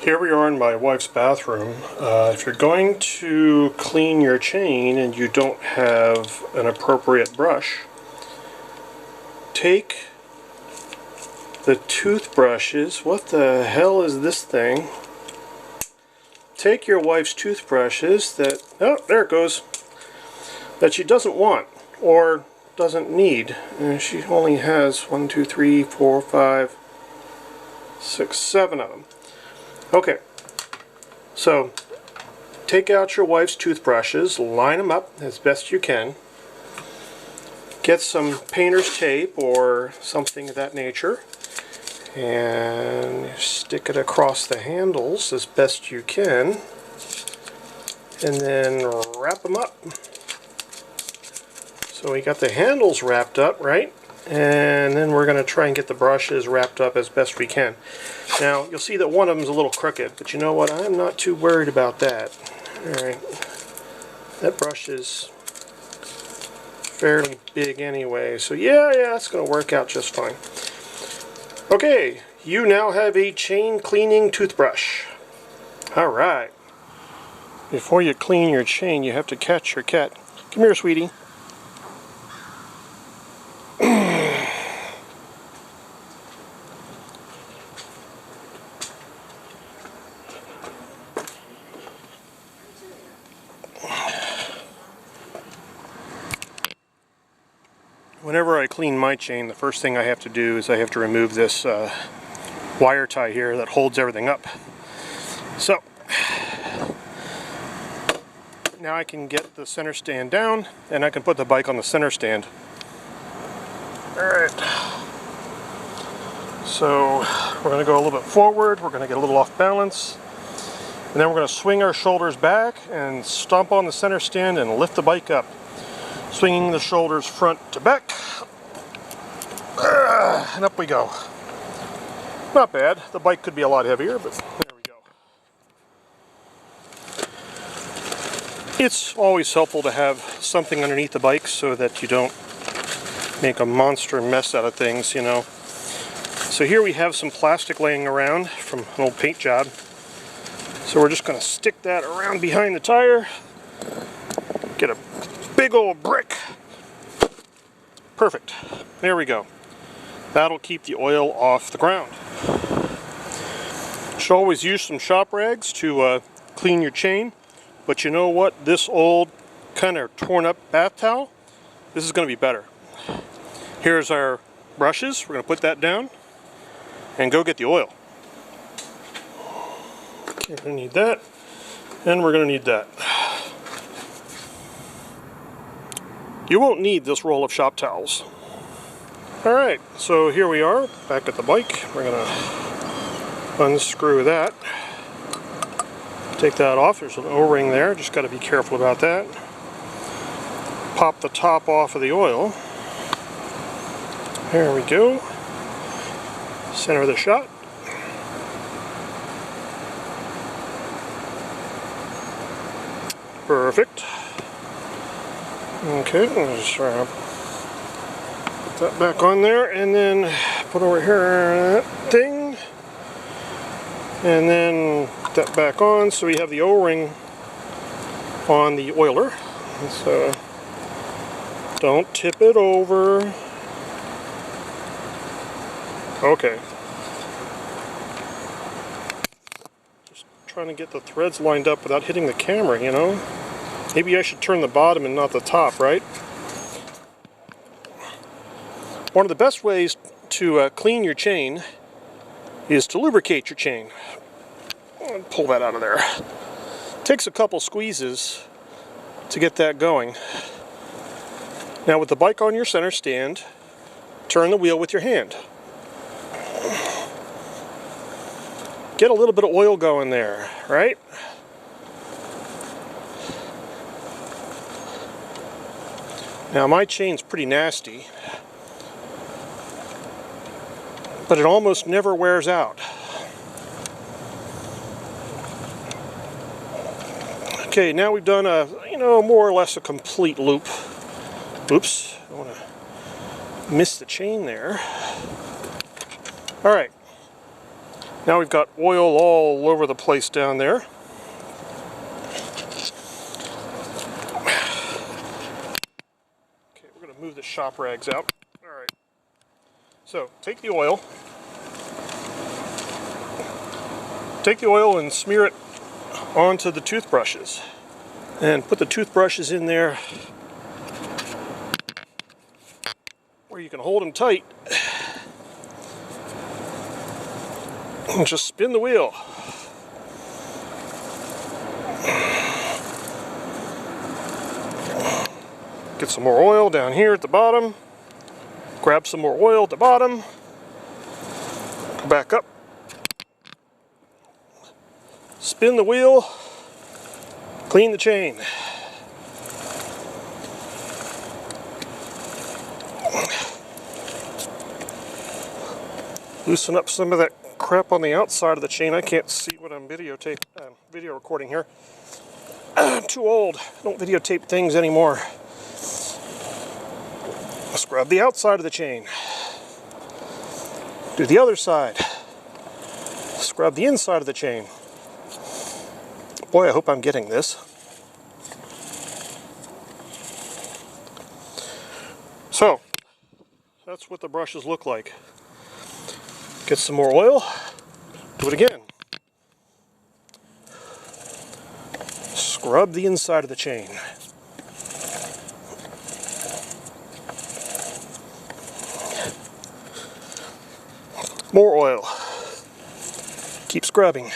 Here we are in my wife's bathroom. If you're going to clean your chain and you don't have an appropriate brush, take the toothbrushes. What the hell is this thing? Take your wife's toothbrushes that, oh, there it goes, that she doesn't want or doesn't need. And she only has 1, 2, 3, 4, 5, 6, 7 of them. Okay, so take out your wife's toothbrushes, line them up as best you can, get some painter's tape or something of that nature, and stick it across the handles as best you can, and then wrap them up. So we got the handles wrapped up, right? And then we're going to try and get the brushes wrapped up as best we can. Now, you'll see that one of them is a little crooked, but you know what? I'm not too worried about that. Alright, that brush is fairly big anyway, so yeah, it's going to work out just fine. Okay, you now have a chain cleaning toothbrush. Alright. Before you clean your chain, you have to catch your cat. Come here, sweetie. Whenever I clean my chain, the first thing I have to do is I have to remove this wire tie here that holds everything up. So, now I can get the center stand down and I can put the bike on the center stand. Alright, so we're going to go a little bit forward, we're going to get a little off balance, and then we're going to swing our shoulders back and stomp on the center stand and lift the bike up. Swinging the shoulders front to back, and up we go. Not bad. The bike could be a lot heavier, but there we go. It's always helpful to have something underneath the bike so that you don't make a monster mess out of things, you know. So here we have some plastic laying around from an old paint job. So we're just going to stick that around behind the tire, get a big old brick. Perfect. There we go. That'll keep the oil off the ground. You should always use some shop rags to clean your chain, but you know what? This old kind of torn up bath towel, this is going to be better. Here's our brushes. We're going to put that down and go get the oil. We're going to need that, and we're going to need that. You won't need this roll of shop towels. Alright, so here we are, back at the bike. We're going to unscrew that. Take that off. There's an O-ring there, just got to be careful about that. Pop the top off of the oil. There we go. Center of the shot. Perfect. Okay, let's try to put that back on there, and then put over here that thing, and then put that back on so we have the O-ring on the oiler. So don't tip it over. Okay. Just trying to get the threads lined up without hitting the camera, you know. Maybe I should turn the bottom and not the top, right? One of the best ways to clean your chain is to lubricate your chain. Pull that out of there. Takes a couple squeezes to get that going. Now with the bike on your center stand, turn the wheel with your hand. Get a little bit of oil going there, right? Now my chain's pretty nasty, but it almost never wears out. Okay, now we've done a, more or less a complete loop. Oops, I want to miss the chain there. Alright, Now we've got oil all over the place down there. Okay, we're going to move the shop rags out. All right. So take the oil. Take the oil and smear it onto the toothbrushes. And put the toothbrushes in there where you can hold them tight. And just spin the wheel. Get some more oil down here at the bottom. Grab some more oil at the bottom. Go back up. Spin the wheel. Clean the chain. Loosen up some of that crap on the outside of the chain. I can't see what I'm video recording here. I'm too old. I don't videotape things anymore. Scrub the outside of the chain. Do the other side. Scrub the inside of the chain. Boy, I hope I'm getting this. So, that's what the brushes look like. Get some more oil. Do it again. Scrub the inside of the chain. More oil. Keep scrubbing.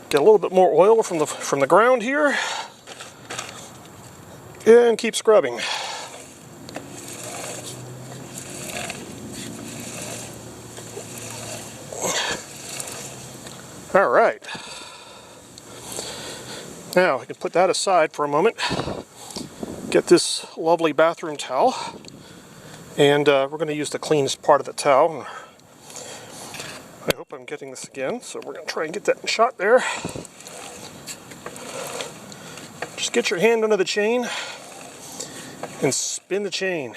Get a little bit more oil from the ground here. And keep scrubbing. All right. Now I can put that aside for a moment. Get this lovely bathroom towel. And we're going to use the cleanest part of the towel. I hope I'm getting this again, so we're going to try and get that shot there. Just get your hand under the chain and spin the chain.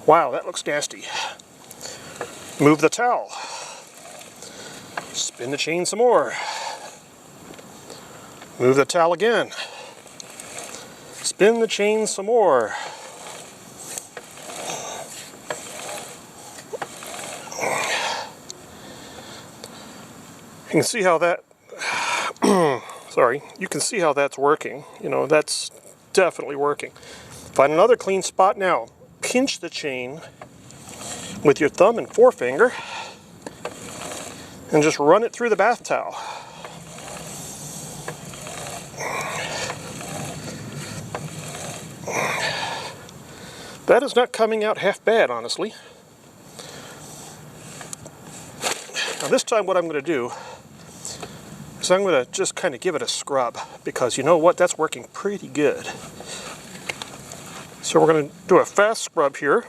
Wow, that looks nasty. Move the towel. Spin the chain some more. Move the towel again. Spin the chain some more. You can see how that, sorry, you can see how that's working. You know, that's definitely working. Find another clean spot now. Pinch the chain with your thumb and forefinger and just run it through the bath towel. That is not coming out half bad, honestly. Now this time what I'm going to do is I'm going to just kind of give it a scrub, because you know what, that's working pretty good. So we're going to do a fast scrub here.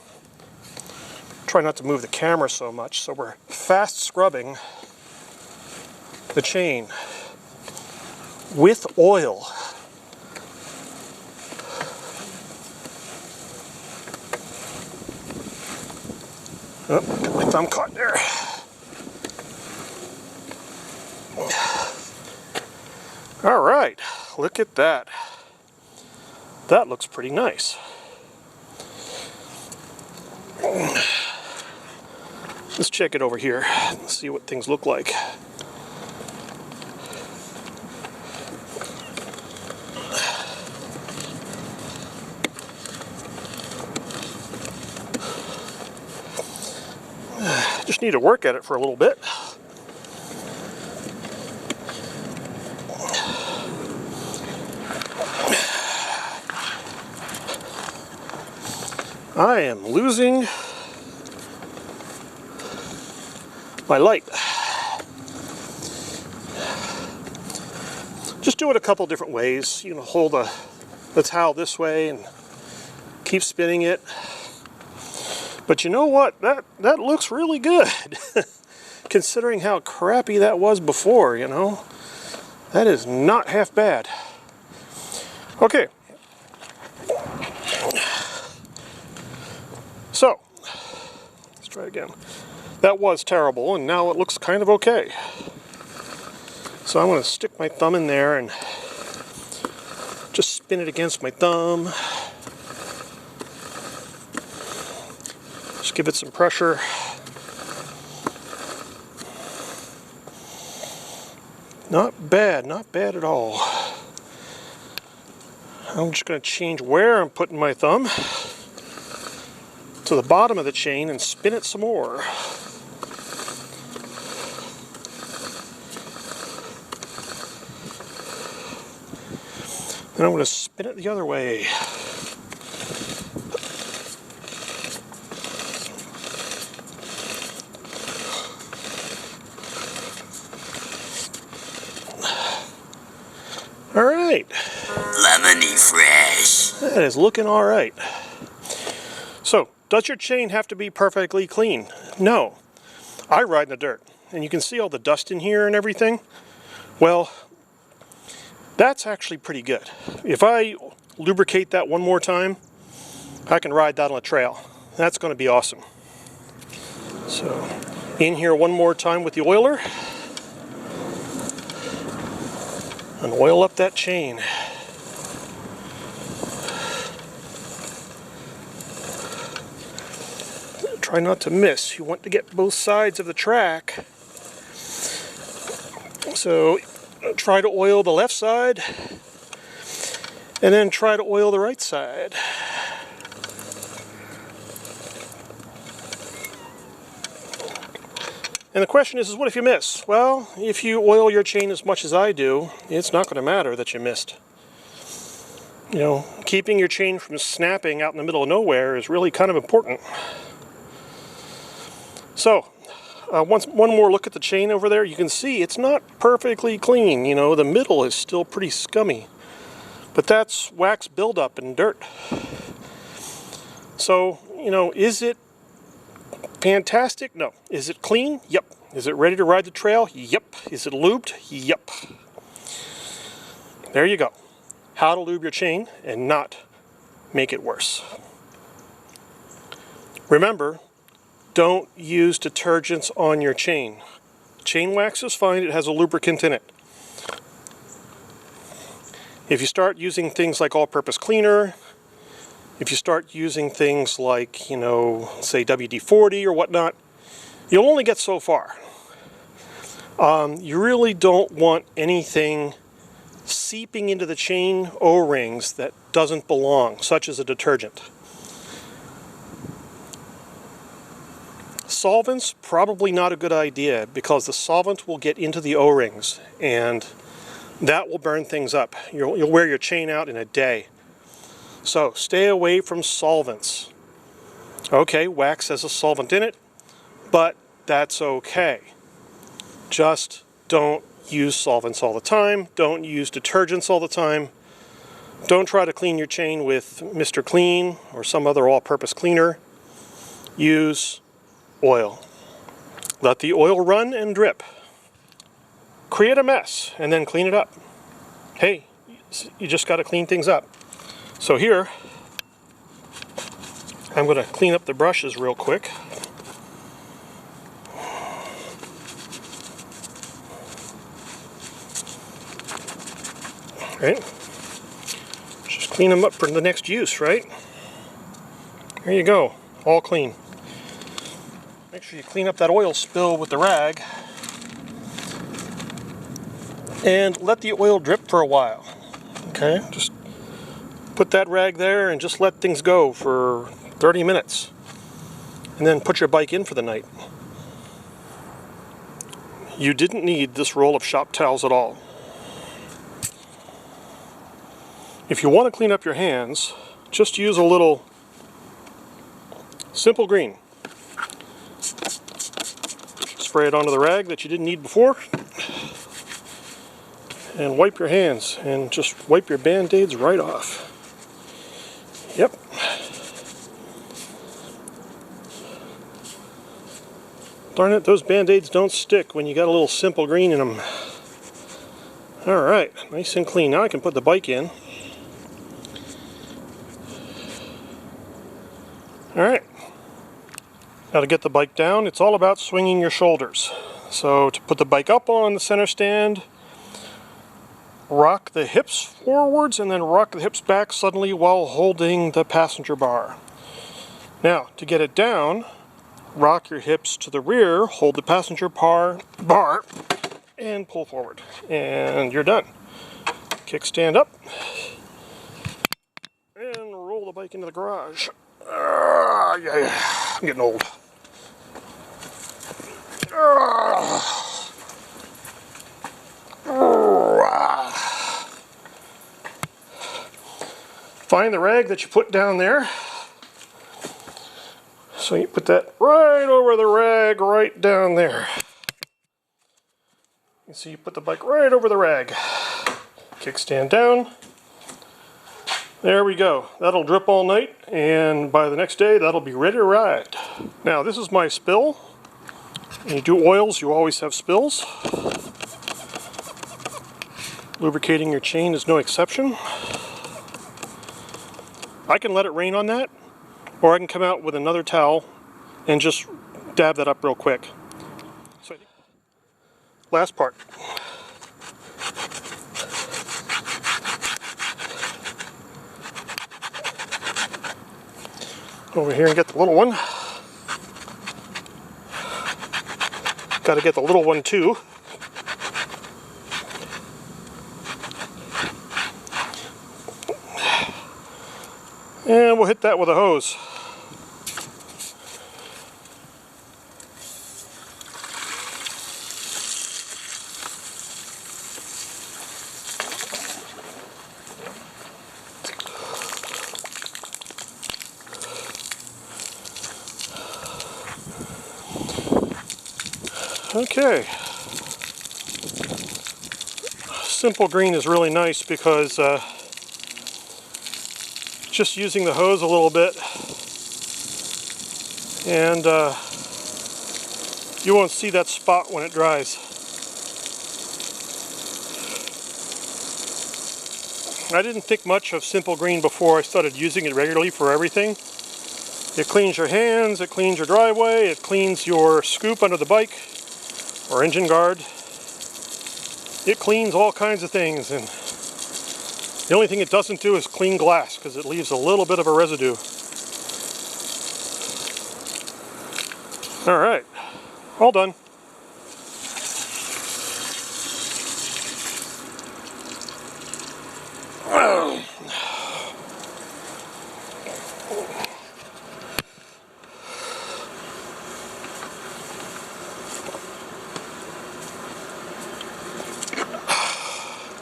Try not to move the camera so much, so we're fast scrubbing the chain with oil. Oh, got my thumb caught there. All right, look at that. That looks pretty nice. Let's check it over here and see what things look like. Just need to work at it for a little bit. I am losing my light. Just do it a couple different ways. You know, hold the towel this way and keep spinning it. But you know what? That looks really good. Considering how crappy that was before, you know. That is not half bad. Okay. So, let's try again. That was terrible, and now it looks kind of okay. So I'm going to stick my thumb in there and just spin it against my thumb. Just give it some pressure. Not bad at all. I'm just going to change where I'm putting my thumb to the bottom of the chain and spin it some more. Then I'm going to spin it the other way. All right. Lemony fresh. That is looking all right. So, does your chain have to be perfectly clean? No. I ride in the dirt, and you can see all the dust in here and everything. Well, that's actually pretty good. If I lubricate that one more time, I can ride that on a trail. That's going to be awesome. So, in here one more time with the oiler. And oil up that chain. Try not to miss. You want to get both sides of the track. So try to oil the left side and then try to oil the right side. And the question is what if you miss? Well, if you oil your chain as much as I do, it's not going to matter that you missed. You know, keeping your chain from snapping out in the middle of nowhere is really kind of important. So, one more look at the chain over there. You can see it's not perfectly clean. You know, the middle is still pretty scummy. But that's wax buildup and dirt. So, you know, is it fantastic? No. Is it clean? Yep. Is it ready to ride the trail? Yep. Is it lubed? Yep. There you go. How to lube your chain and not make it worse. Remember, don't use detergents on your chain. Chain wax is fine, it has a lubricant in it. If you start using things like all-purpose cleaner, if you start using things like, you know, say WD-40 or whatnot, you'll only get so far. You really don't want anything seeping into the chain O-rings that doesn't belong, such as a detergent. Solvents, probably not a good idea because the solvent will get into the O-rings and that will burn things up. You'll wear your chain out in a day. So stay away from solvents. Okay, wax has a solvent in it, but that's okay. Just don't use solvents all the time. Don't use detergents all the time. Don't try to clean your chain with Mr. Clean or some other all-purpose cleaner. Use oil. Let the oil run and drip. Create a mess and then clean it up. Hey, you just got to clean things up. So here, I'm going to clean up the brushes real quick. Right? Just clean them up for the next use, right? There you go, all clean. Make sure you clean up that oil spill with the rag and let the oil drip for a while. Okay, just put that rag there and just let things go for 30 minutes and then put your bike in for the night. You didn't need this roll of shop towels at all. If you want to clean up your hands, just use a little Simple Green. Spray it onto the rag that you didn't need before and wipe your hands and just wipe your band-aids right off. Yep. Darn it, those band-aids don't stick when you got a little Simple Green in them. Alright, nice and clean. Now I can put the bike in. Alright, now to get the bike down, it's all about swinging your shoulders. So to put the bike up on the center stand, rock the hips forwards and then rock the hips back suddenly while holding the passenger bar. Now, to get it down, rock your hips to the rear, hold the passenger bar, and pull forward. And you're done. Kickstand up, and roll the bike into the garage. Yeah, I'm getting old. Find the rag that you put down there. So you put that right over the rag, right down there. You see, you put the bike right over the rag. Kickstand down. There we go. That'll drip all night, and by the next day, that'll be ready to ride. Now, this is my spill. When you do oils, you always have spills. Lubricating your chain is no exception. I can let it rain on that, or I can come out with another towel and just dab that up real quick. So, last part. Over here and get the little one. Got to get the little one too. And we'll hit that with a hose. Okay. Simple green is really nice because just using the hose a little bit, and you won't see that spot when it dries. I didn't think much of simple green before I started using it regularly for everything. It cleans your hands, it cleans your driveway, it cleans your scoop under the bike or engine guard. It cleans all kinds of things, and the only thing it doesn't do is clean glass because it leaves a little bit of a residue. Alright, all done.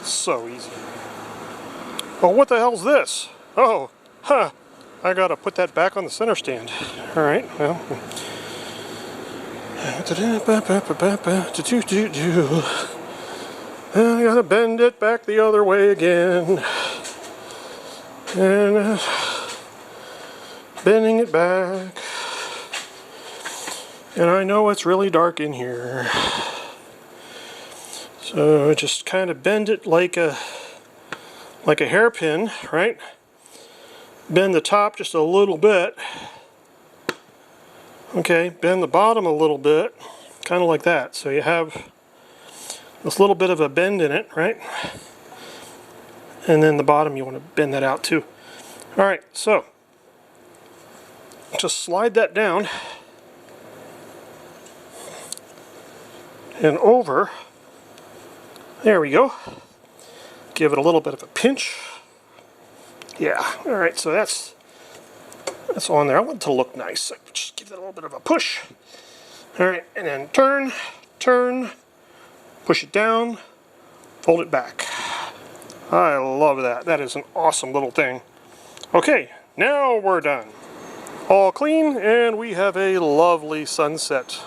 So easy. Well, what the hell's this? Oh, huh. I gotta put that back on the center stand. Alright, well. I gotta bend it back the other way again. And bending it back. And I know it's really dark in here. So just kind of bend it like a hairpin, right? Bend the top just a little bit. Okay, bend the bottom a little bit, kind of like that. So you have this little bit of a bend in it, right? And then the bottom, you want to bend that out too. All right, so just slide that down and over. There we go. Give it a little bit of a pinch. Yeah, all right, so that's on there. I want it to look nice, so just give it a little bit of a push. All right, and then turn, push it down, fold it back. I love that. That is an awesome little thing. Okay, now we're done. All clean, and we have a lovely sunset.